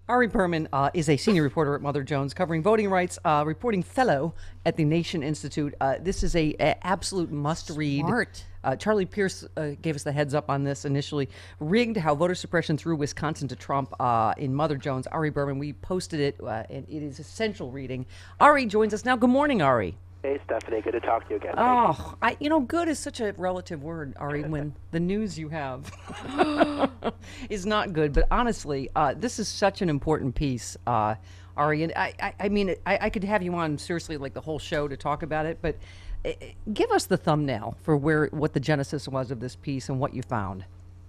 Ari Berman is a senior reporter at Mother Jones, covering voting rights, reporting fellow at the Nation Institute. This is a absolute must-read. Smart. Charlie Pierce gave us the heads up on this initially. Rigged: How Voter Suppression Threw Wisconsin to Trump in Mother Jones. Ari Berman, we posted it, and it is essential reading. Ari joins us now. Good morning, Ari. Hey, Stephanie. Good to talk to you again. Oh, good is such a relative word, Ari, when the news you have is not good. But honestly, this is such an important piece, Ari. And I could have you on, seriously, like the whole show to talk about it. But give us the thumbnail for what the genesis was of this piece and what you found.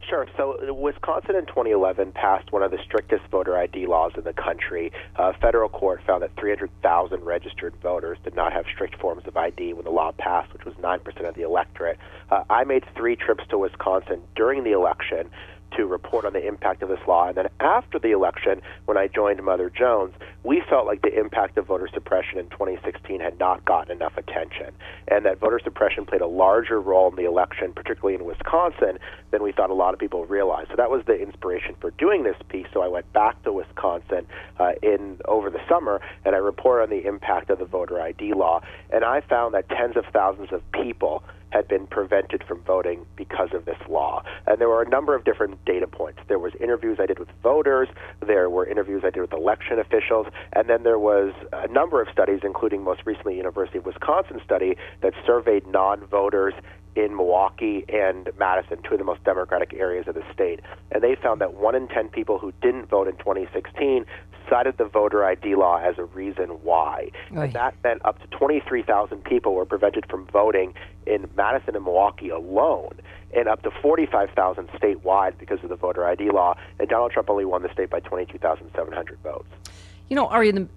Sure. So Wisconsin in 2011 passed one of the strictest voter ID laws in the country. Federal court found that 300,000 registered voters did not have strict forms of ID when the law passed, which was 9% of the electorate. I made 3 trips to Wisconsin during the election to report on the impact of this law. And then after the election, when I joined Mother Jones, we felt like the impact of voter suppression in 2016 had not gotten enough attention, and that voter suppression played a larger role in the election, particularly in Wisconsin, than we thought a lot of people realized. So that was the inspiration for doing this piece. So I went back to Wisconsin over the summer, and I reported on the impact of the voter ID law. And I found that tens of thousands of people had been prevented from voting because of this law. And there were a number of different data points. There was interviews I did with voters, there were interviews I did with election officials, and then there was a number of studies, including most recently University of Wisconsin study, that surveyed non-voters in Milwaukee and Madison, 2 of the most Democratic areas of the state. And they found that 1 in 10 people who didn't vote in 2016 cited the voter ID law as a reason why. Oy. And that meant up to 23,000 people were prevented from voting in Madison and Milwaukee alone, and up to 45,000 statewide because of the voter ID law. And Donald Trump only won the state by 22,700 votes. You know, Ari,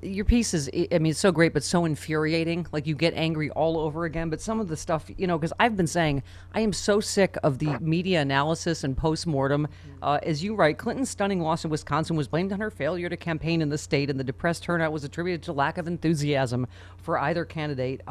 your piece is, it's so great, but so infuriating. Like, you get angry all over again. But some of the stuff, because I've been saying, I am so sick of the media analysis and postmortem. As you write, Clinton's stunning loss in Wisconsin was blamed on her failure to campaign in the state, and the depressed turnout was attributed to lack of enthusiasm for either candidate.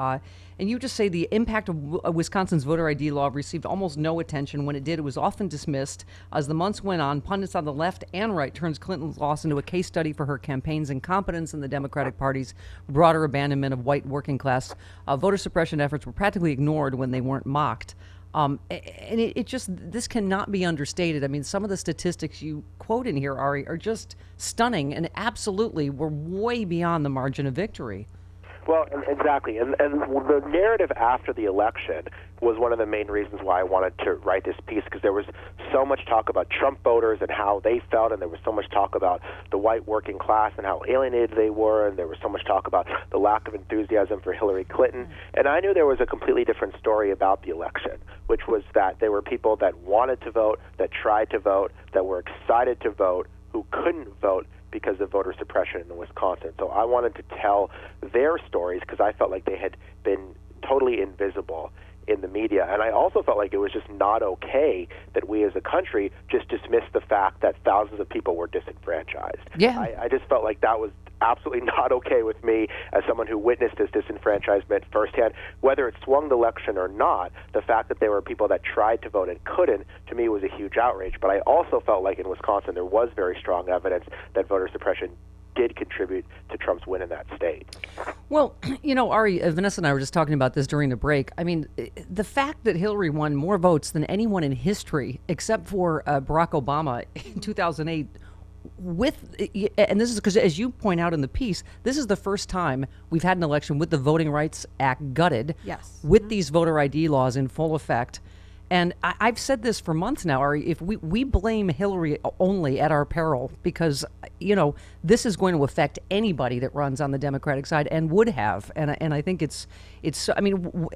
And you just say the impact of Wisconsin's voter ID law received almost no attention. When it did, it was often dismissed. As the months went on, pundits on the left and right turns Clinton's loss into a case study for her campaign's incompetence and the Democratic Party's broader abandonment of white working class. Voter suppression efforts were practically ignored when they weren't mocked. And this cannot be understated. I mean, some of the statistics you quote in here, Ari, are just stunning and absolutely were way beyond the margin of victory. Well, exactly. And the narrative after the election was one of the main reasons why I wanted to write this piece, because there was so much talk about Trump voters and how they felt, and there was so much talk about the white working class and how alienated they were, and there was so much talk about the lack of enthusiasm for Hillary Clinton. And I knew there was a completely different story about the election, which was that there were people that wanted to vote, that tried to vote, that were excited to vote, who couldn't vote because of voter suppression in Wisconsin. So I wanted to tell their stories because I felt like they had been totally invisible in the media. And I also felt like it was just not okay that we as a country just dismissed the fact that thousands of people were disenfranchised. Yeah. I just felt like that was absolutely not okay with me as someone who witnessed this disenfranchisement firsthand. Whether it swung the election or not, the fact that there were people that tried to vote and couldn't, to me, was a huge outrage. But I also felt like in Wisconsin there was very strong evidence that voter suppression did contribute to Trump's win in that state. Well, Ari, Vanessa and I were just talking about this during the break. I mean, the fact that Hillary won more votes than anyone in history, except for Barack Obama in 2008, and this is because, as you point out in the piece, this is the first time we've had an election with the Voting Rights Act gutted, Yes. with these voter ID laws in full effect. And I've said this for months now, Ari, if we blame Hillary only at our peril, because, this is going to affect anybody that runs on the Democratic side and would have. And I think it's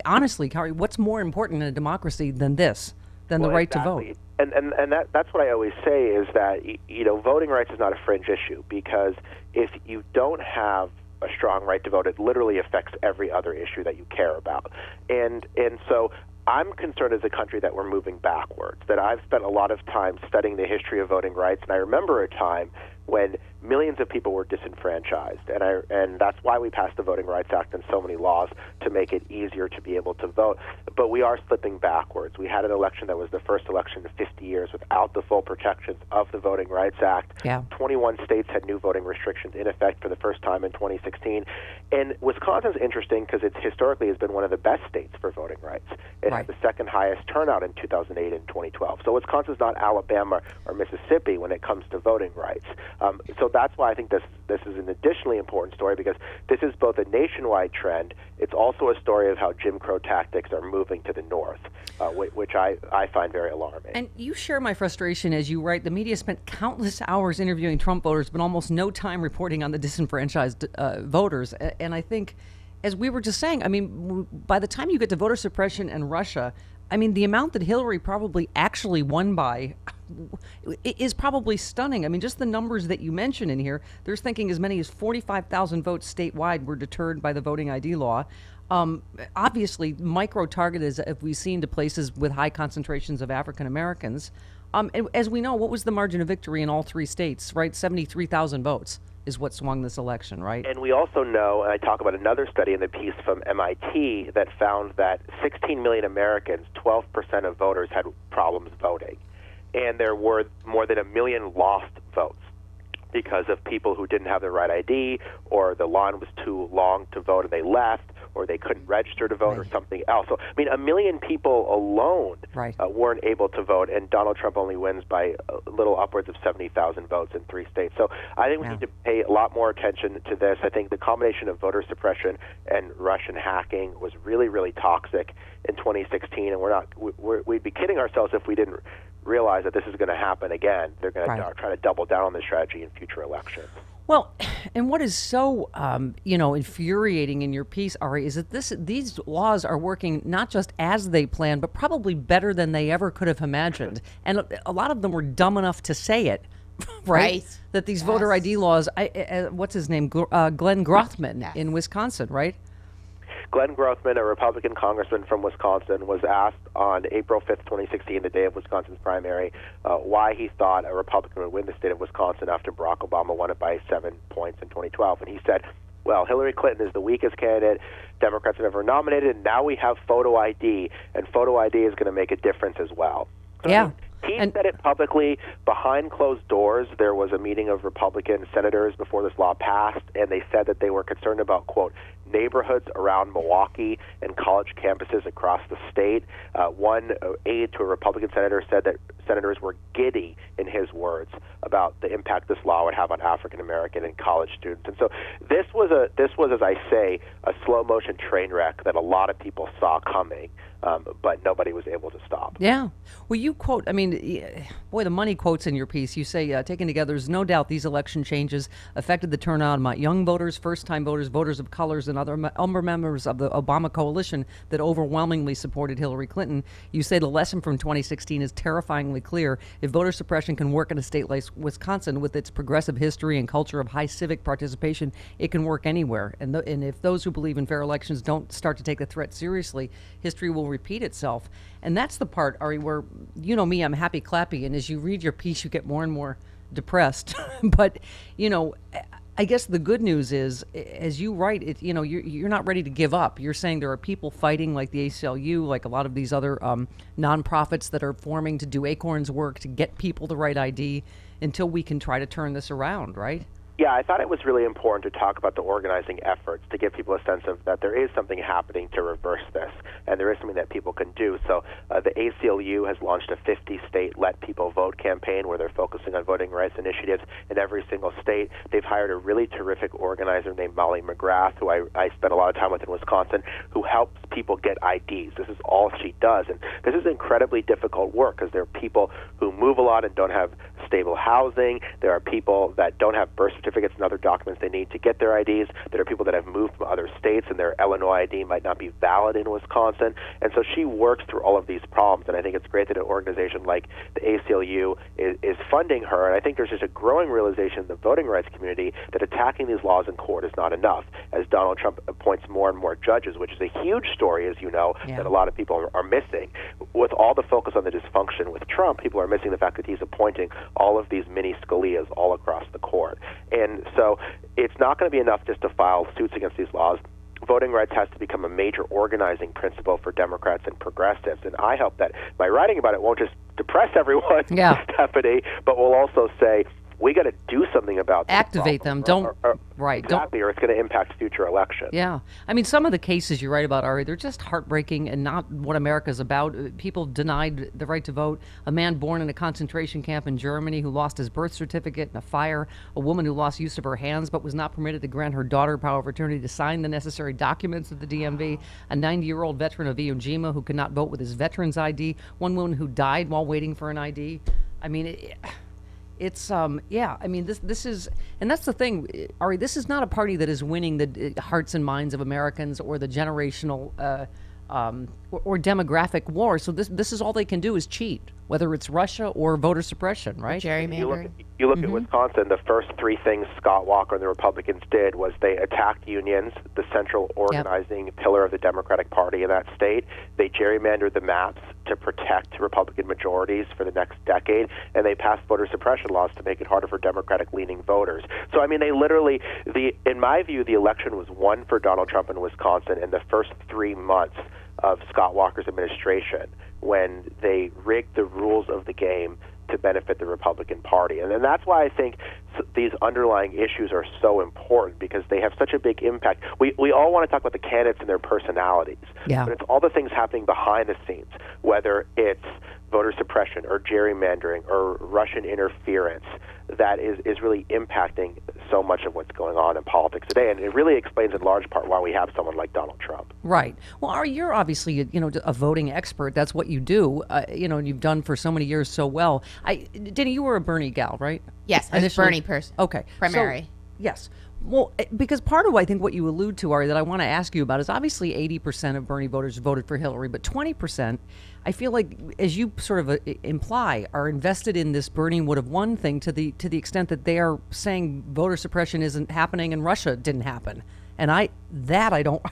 honestly, Ari, what's more important in a democracy than this, than the right to vote? And that's what I always say is that, voting rights is not a fringe issue, because if you don't have a strong right to vote, it literally affects every other issue that you care about. And so I'm concerned as a country that we're moving backwards, that I've spent a lot of time studying the history of voting rights, and I remember a time when millions of people were disenfranchised. And that's why we passed the Voting Rights Act and so many laws to make it easier to be able to vote. But we are slipping backwards. We had an election that was the first election in 50 years without the full protections of the Voting Rights Act. Yeah. 21 states had new voting restrictions in effect for the first time in 2016. And Wisconsin's interesting because it historically has been one of the best states for voting rights. It Right. had the second highest turnout in 2008 and 2012. So Wisconsin's not Alabama or Mississippi when it comes to voting rights. So that's why I think this is an additionally important story, because this is both a nationwide trend. It's also a story of how Jim Crow tactics are moving to the north, which I find very alarming. And you share my frustration as you write, the media spent countless hours interviewing Trump voters, but almost no time reporting on the disenfranchised voters. And I think, as we were just saying, I mean, by the time you get to voter suppression and Russia, I mean, the amount that Hillary probably actually won by is probably stunning. I mean, just the numbers that you mention in here, there's thinking as many as 45,000 votes statewide were deterred by the voting ID law. Obviously, micro-targeted, as we've seen, to places with high concentrations of African Americans. And as we know, what was the margin of victory in all three states, right? 73,000 votes is what swung this election, right? And we also know, and I talk about another study in the piece from MIT that found that 16 million Americans, 12% of voters, had problems voting. And there were more than 1 million lost votes because of people who didn't have the right ID, or the line was too long to vote and they left, or they couldn't register to vote, or something else. So, I mean, 1 million people alone weren't able to vote, and Donald Trump only wins by a little upwards of 70,000 votes in 3 states. So I think we need to pay a lot more attention to this. I think the combination of voter suppression and Russian hacking was really, really toxic in 2016, and we'd be kidding ourselves if we didn't realize that this is going to happen again. They're going to try to double down on this strategy in future elections. Well, and what is so, infuriating in your piece, Ari, is that these laws are working not just as they planned, but probably better than they ever could have imagined. And a lot of them were dumb enough to say it, right? That these voter ID laws, what's his name, Glenn Grothman in Wisconsin, right? Glenn Grothman, a Republican congressman from Wisconsin, was asked on April 5th, 2016, the day of Wisconsin's primary, why he thought a Republican would win the state of Wisconsin after Barack Obama won it by 7 points in 2012. And he said, well, Hillary Clinton is the weakest candidate Democrats have ever nominated, and now we have photo ID, and photo ID is going to make a difference as well. So he said it publicly. Behind closed doors, there was a meeting of Republican senators before this law passed, and they said that they were concerned about, quote, neighborhoods around Milwaukee and college campuses across the state. One aide to a Republican senator said that senators were giddy, in his words, about the impact this law would have on African American and college students. And so this was, as I say, a slow motion train wreck that a lot of people saw coming, but nobody was able to stop. Yeah. Well, you quote, I mean, boy, the money quotes in your piece. You say, taken together, there's no doubt these election changes affected the turnout among young voters, first-time voters, voters of colors, and other members of the Obama coalition that overwhelmingly supported Hillary Clinton. You say the lesson from 2016 is terrifyingly clear. If voter suppression can work in a state like Wisconsin with its progressive history and culture of high civic participation, it can work anywhere. And if those who believe in fair elections don't start to take the threat seriously, history will repeat itself. And that's the part, Ari, where, you know me, I'm happy clappy, and as you read your piece, you get more and more depressed. But, I guess the good news is, as you write it, you're not ready to give up. You're saying there are people fighting, like the ACLU, like a lot of these other nonprofits that are forming to do Acorn's work to get people the right ID until we can try to turn this around, right? Yeah, I thought it was really important to talk about the organizing efforts to give people a sense of that there is something happening to reverse this, and there is something that people can do. So the ACLU has launched a 50-state Let People Vote campaign where they're focusing on voting rights initiatives in every single state. They've hired a really terrific organizer named Molly McGrath, who I spent a lot of time with in Wisconsin, who helps people get IDs. This is all she does, and this is incredibly difficult work because there are people who move a lot and don't have stable housing. There are people that don't have birth certificates and other documents they need to get their IDs. There are people that have moved from other states and their Illinois ID might not be valid in Wisconsin. And so she works through all of these problems, and I think it's great that an organization like the ACLU is funding her. And I think there's just a growing realization in the voting rights community that attacking these laws in court is not enough, as Donald Trump appoints more and more judges, which is a huge story, as you know, that a lot of people are missing. With all the focus on the dysfunction with Trump, people are missing the fact that he's appointing all of these mini Scalias all across the court. And so it's not going to be enough just to file suits against these laws. Voting rights has to become a major organizing principle for Democrats and progressives. And I hope that my writing about it won't just depress everyone, Stephanie, but will also say, we got to do something about this activate problem. them. Exactly, or it's going to impact future elections. Yeah. I mean, some of the cases you write about, Ari, they're just heartbreaking and not what America's about. People denied the right to vote. A man born in a concentration camp in Germany who lost his birth certificate in a fire. A woman who lost use of her hands but was not permitted to grant her daughter power of attorney to sign the necessary documents at the DMV. A 90-year-old veteran of Iwo Jima who could not vote with his veteran's ID. One woman who died while waiting for an ID. I mean, it's I mean, this is, and that's the thing, Ari. This is not a party that is winning the hearts and minds of Americans or the generational or demographic war. So this is all they can do is cheat, whether it's Russia or voter suppression, right? Gerrymandering. You look at Wisconsin, the first three things Scott Walker and the Republicans did was they attacked unions, the central organizing pillar of the Democratic Party in that state. They gerrymandered the maps to protect Republican majorities for the next decade, and they passed voter suppression laws to make it harder for Democratic-leaning voters. So, I mean, they literally, in my view, the election was won for Donald Trump in Wisconsin in the first 3 months of Scott Walker's administration, when they rigged the rules of the game to benefit the Republican Party. And that's why I think these underlying issues are so important, because they have such a big impact. We all want to talk about the candidates and their personalities, but it's all the things happening behind the scenes, whether it's voter suppression or gerrymandering or Russian interference, that is really impacting so much of what's going on in politics today. And it really explains in large part why we have someone like Donald Trump. Right. Well, Ari, you're obviously a voting expert. That's what you do. And you've done for so many years so well. Denny, you were a Bernie gal, right? Yes, I was a Bernie person. Okay. Primary. So, yes. Well, because part of what I think what you allude to, Ari, that I want to ask you about is obviously 80% of Bernie voters voted for Hillary, but 20%, I feel like, as you sort of imply, are invested in this Bernie would have won thing to the extent that they are saying voter suppression isn't happening and Russia didn't happen. And I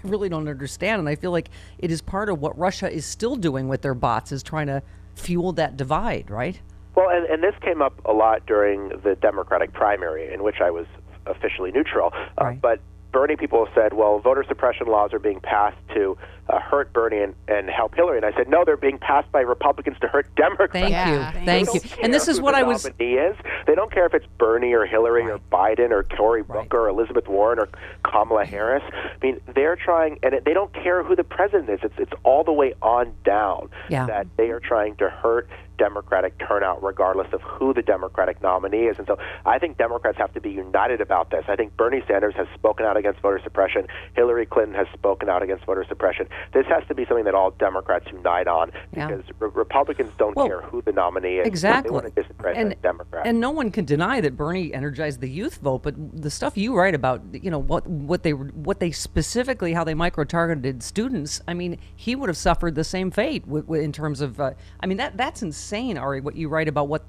really don't understand. And I feel like it is part of what Russia is still doing with their bots, is trying to fuel that divide, right? Well, and this came up a lot during the Democratic primary, in which I was officially neutral. Right. But Bernie people have said, well, voter suppression laws are being passed to hurt Bernie and help Hillary. And I said, no, they're being passed by Republicans to hurt Democrats. Thank you. And this is what I was... They don't care if it's Bernie or Hillary or Biden or Cory Booker or Elizabeth Warren or Kamala Harris. I mean, they're trying, and they don't care who the president is. It's all the way on down that they are trying to hurt Democratic turnout regardless of who the Democratic nominee is. And so I think Democrats have to be united about this. I think Bernie Sanders has spoken out against voter suppression. Hillary Clinton has spoken out against voter suppression. This has to be something that all Democrats unite on, because Republicans don't care who the nominee is. Exactly. They want to disenfranchise Democrats. And no one can deny that Bernie energized the youth vote, but the stuff you write about, what they specifically, how they micro-targeted students, I mean, he would have suffered the same fate in terms of, I mean, that's insane, Ari, what you write about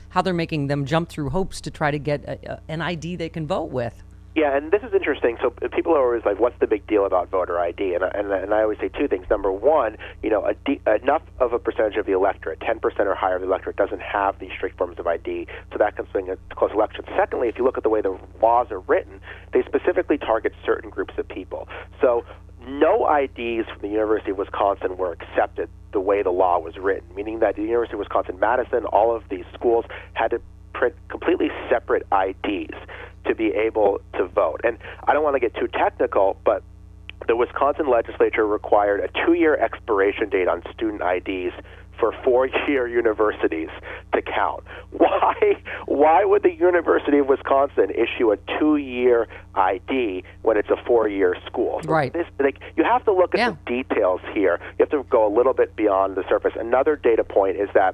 how they're making them jump through hoops to try to get an ID they can vote with. Yeah, and this is interesting. So people are always like, what's the big deal about voter ID? And I always say two things. Number one, enough of a percentage of the electorate, 10% or higher of the electorate, doesn't have these strict forms of ID, so that can swing a close election. Secondly, if you look at the way the laws are written, they specifically target certain groups of people. So no IDs from the University of Wisconsin were accepted the way the law was written, meaning that the University of Wisconsin-Madison, all of these schools had to print completely separate IDs to be able to vote. And I don't want to get too technical, but the Wisconsin legislature required a 2-year expiration date on student IDs for 4-year universities to count. Why would the University of Wisconsin issue a 2-year ID when it's a 4-year school? So right. You have to look at the details here. You have to go a little bit beyond the surface. Another data point is that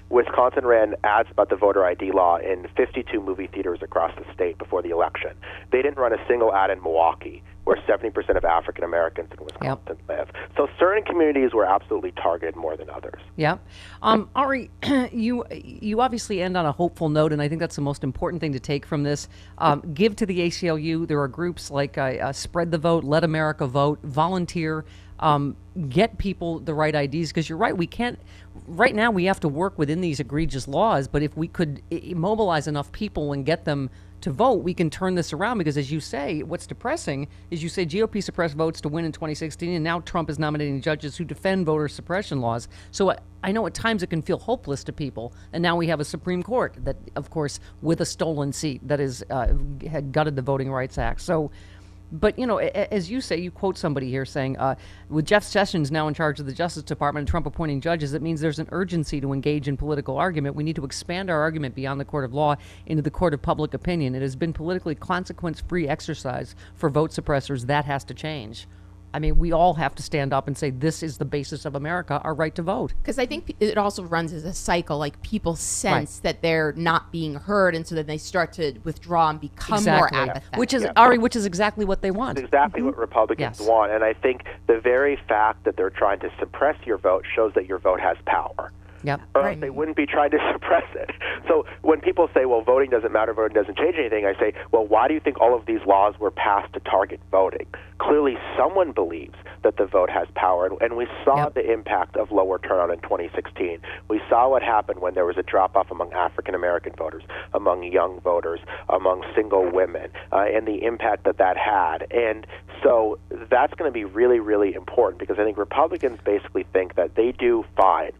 Wisconsin ran ads about the voter ID law in 52 movie theaters across the state before the election. They didn't run a single ad in Milwaukee, where 70% of African Americans in Wisconsin live. So certain communities were absolutely targeted more than others. Yeah. Ari, you obviously end on a hopeful note, and I think that's the most important thing to take from this. Give to the ACLU. There are groups like Spread the Vote, Let America Vote, Volunteer. get people the right IDs, because you're right, we can't, right now we have to work within these egregious laws, but if we could mobilize enough people and get them to vote, we can turn this around. Because as you say, what's depressing is you say GOP suppressed votes to win in 2016, and now Trump is nominating judges who defend voter suppression laws. So I know at times it can feel hopeless to people, and now we have a Supreme Court that, of course, with a stolen seat that is had gutted the Voting Rights Act. So, but, you know, as you say, you quote somebody here saying, with Jeff Sessions now in charge of the Justice Department and Trump appointing judges, it means there's an urgency to engage in political argument. We need to expand our argument beyond the court of law into the court of public opinion. It has been politically consequence-free exercise for vote suppressors. That has to change. I mean, we all have to stand up and say this is the basis of America, our right to vote. Because I think it also runs as a cycle. Like, people sense that they're not being heard, and so then they start to withdraw and become more apathetic. Which is, Ari, which is exactly what they want. It's exactly what Republicans want. And I think the very fact that they're trying to suppress your vote shows that your vote has power. Yep. Or else they wouldn't be trying to suppress it. So when people say, well, voting doesn't matter, voting doesn't change anything, I say, well, why do you think all of these laws were passed to target voting? Clearly someone believes that the vote has power, and we saw the impact of lower turnout in 2016. We saw what happened when there was a drop-off among African-American voters, among young voters, among single women, and the impact that that had. And so that's going to be really, really important, because I think Republicans basically think that they do fine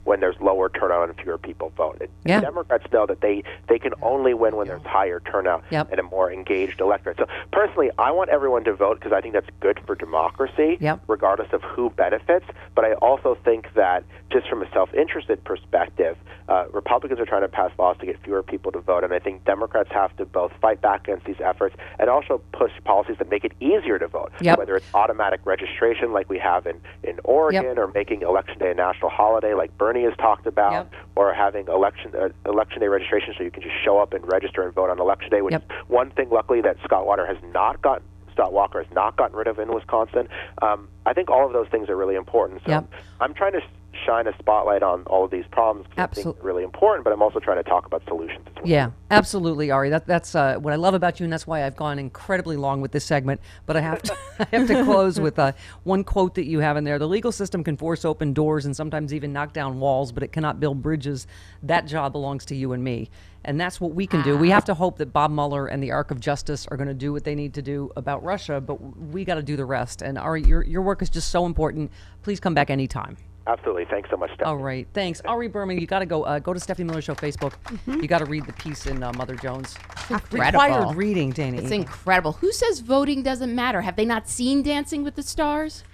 when there's lower turnout and fewer people vote. And Democrats know that they can only win when there's higher turnout and a more engaged electorate. So personally, I want everyone to vote because I think that's good for democracy, regardless of who benefits. But I also think that just from a self-interested perspective, Republicans are trying to pass laws to get fewer people to vote, and I think Democrats have to both fight back against these efforts and also push policies that make it easier to vote, whether it's automatic registration like we have in Oregon, or making Election Day a national holiday like Bernie has talked about, or having election day registration so you can just show up and register and vote on Election Day, which is one thing, luckily, that Scott Walker has not gotten rid of in Wisconsin. I think all of those things are really important. So I'm trying to shine a spotlight on all of these problems because I think they're really important, but I'm also trying to talk about solutions as well. Yeah, absolutely, Ari. That's what I love about you, and that's why I've gone incredibly long with this segment. But I have to close with one quote that you have in there. The legal system can force open doors and sometimes even knock down walls, but it cannot build bridges. That job belongs to you and me. And that's what we can do. We have to hope that Bob Mueller and the Arc of Justice are going to do what they need to do about Russia, but we got to do the rest. And Ari, your work is just so important. Please come back anytime. Absolutely. Thanks so much, Stephanie. All right. Thanks. Ari Berman, you got to go to Stephanie Miller Show Facebook. You got to read the piece in Mother Jones. Required reading, Danny. It's incredible. Who says voting doesn't matter? Have they not seen Dancing with the Stars?